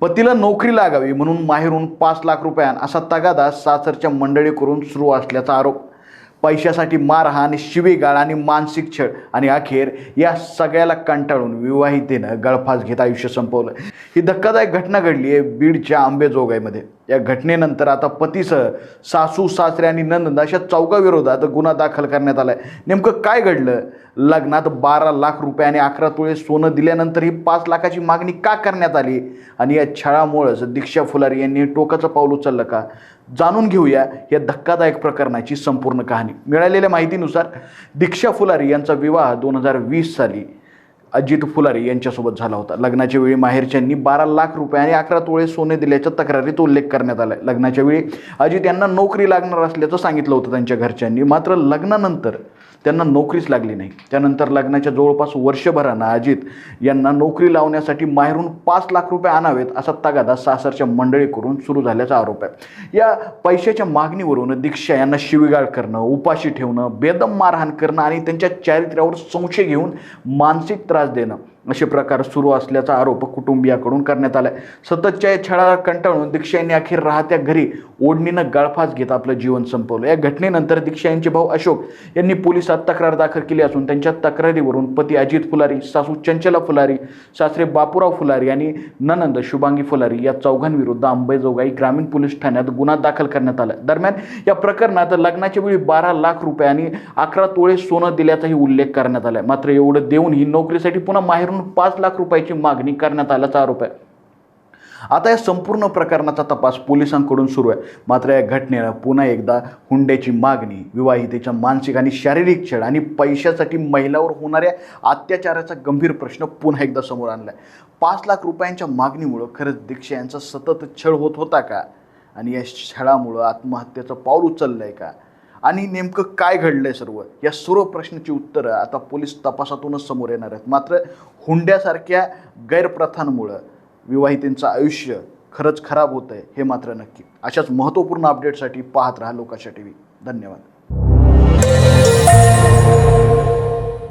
पतीला नोकरी लागावी म्हणून माहेरून 5 लाख रुपयां असा तगादा सासरच्या मंडळीकडून सुरू असल्याचा आरोप. पैशासाठी मारहाण, शिवीगाळ आणि मानसिक छळ आणि अखेर या सगळ्याला कंटाळून विवाहितेनं गळफास घेत आयुष्य संपवलं. ही धक्कादायक घटना घडली आहे बीडच्या अंबेजोगाईमध्ये. या घटनेनंतर आता पतीसह सासू, सासरे आणि नंद अशा चौघाविरोधात गुन्हा दाखल करण्यात आलाय. नेमकं काय घडलं? लग्नात 12 लाख रुपये आणि 11 तोळे सोनं दिल्यानंतर ही 5 लाखाची मागणी का करण्यात आली? आणि या छळामुळेच दीक्षा फुलारी यांनी टोकाचं पाऊल उचललं का? जाणून घेऊया या धक्कादायक प्रकरणाची संपूर्ण कहाणी. मिळालेल्या माहितीनुसार दीक्षा फुलारी यांचा विवाह 2020 साली अजित फुलारी यांच्यासोबत झाला होता. लग्नाच्या वेळी माहेरच्यांनी 12 लाख रुपये आणि 11 तोळे सोने दिल्याच्या तक्रारीत उल्लेख करण्यात आला. लग्नाच्या वेळी अजित यांना नोकरी लागणार असल्याचं सांगितलं होतं त्यांच्या घरच्यांनी. मात्र लग्नानंतर त्यांना नोकरीच लागली नाही. त्यानंतर लग्नाच्या जवळपास वर्षभरानं अजित यांना नोकरी लावण्यासाठी माहेरून 5 लाख रुपये आणावेत असा तगादा सासरच्या मंडळीकडून सुरू झाल्याचा आरोप आहे. या पैशाच्या मागणीवरून दीक्षा यांना शिवीगाळ करणं, उपाशी ठेवणं, बेदम मारहाण करणं आणि त्यांच्या चारित्र्यावर संशय घेऊन मानसिक त्रास देणं असे प्रकार सुरू असल्याचा आरोप कुटुंबियाकडून करण्यात आला. सततच्या या छळाला कंटाळून दीक्षा यांनी अखेर राहत्या घरी ओढणीनं गळफास घेत आपलं जीवन संपवलं. या घटनेनंतर दीक्षा यांचे भाऊ अशोक यांनी पोलिसात तक्रार दाखल केली असून त्यांच्या तक्रारीवरून पती अजित फुलारी, सासू चंचला फुलारी, सासरे बापूराव फुलारी आणि ननंद शुभांगी फुलारी या चौघांविरुद्ध अंबेजोगाई ग्रामीण पोलीस ठाण्यात गुन्हा दाखल करण्यात आला. दरम्यान या प्रकरणात लग्नाच्या वेळी 12 लाख रुपये आणि 11 तोळे सोनं दिल्याचाही उल्लेख करण्यात आला. मात्र एवढं देऊनही नोकरीसाठी पुन्हा माहेरून 5 लाख रुपयाची मागणी करण्यात आल्याचा आरोप आहे. आता या संपूर्ण प्रकरणाचा तपास पोलिसांकडून सुरू आहे. मात्र या घटनेनं पुन्हा एकदा हुंड्याची मागणी, विवाहितेच्या मानसिक आणि शारीरिक छळ आणि पैशासाठी महिलांवर होणाऱ्या अत्याचाराचा गंभीर प्रश्न पुन्हा एकदा समोर आणला आहे. 5 लाख रुपयांच्या मागणीमुळं खरंच दीक्षा यांचा सतत छळ होत होता का? आणि या छळामुळं आत्महत्येचं पाऊल उचललं आहे का? आणि नेमकं काय घडलंय सर्व? या सर्व प्रश्नाची उत्तरं आता पोलीस तपासातूनच समोर येणार आहेत. मात्र हुंड्यासारख्या गैरप्रथांमुळं विवाहितेंचं आयुष्य खरंच खराब होत आहे हे मात्र नक्की. अशाच महत्त्वपूर्ण अपडेटसाठी पाहत राहा लोकाशा TV. धन्यवाद.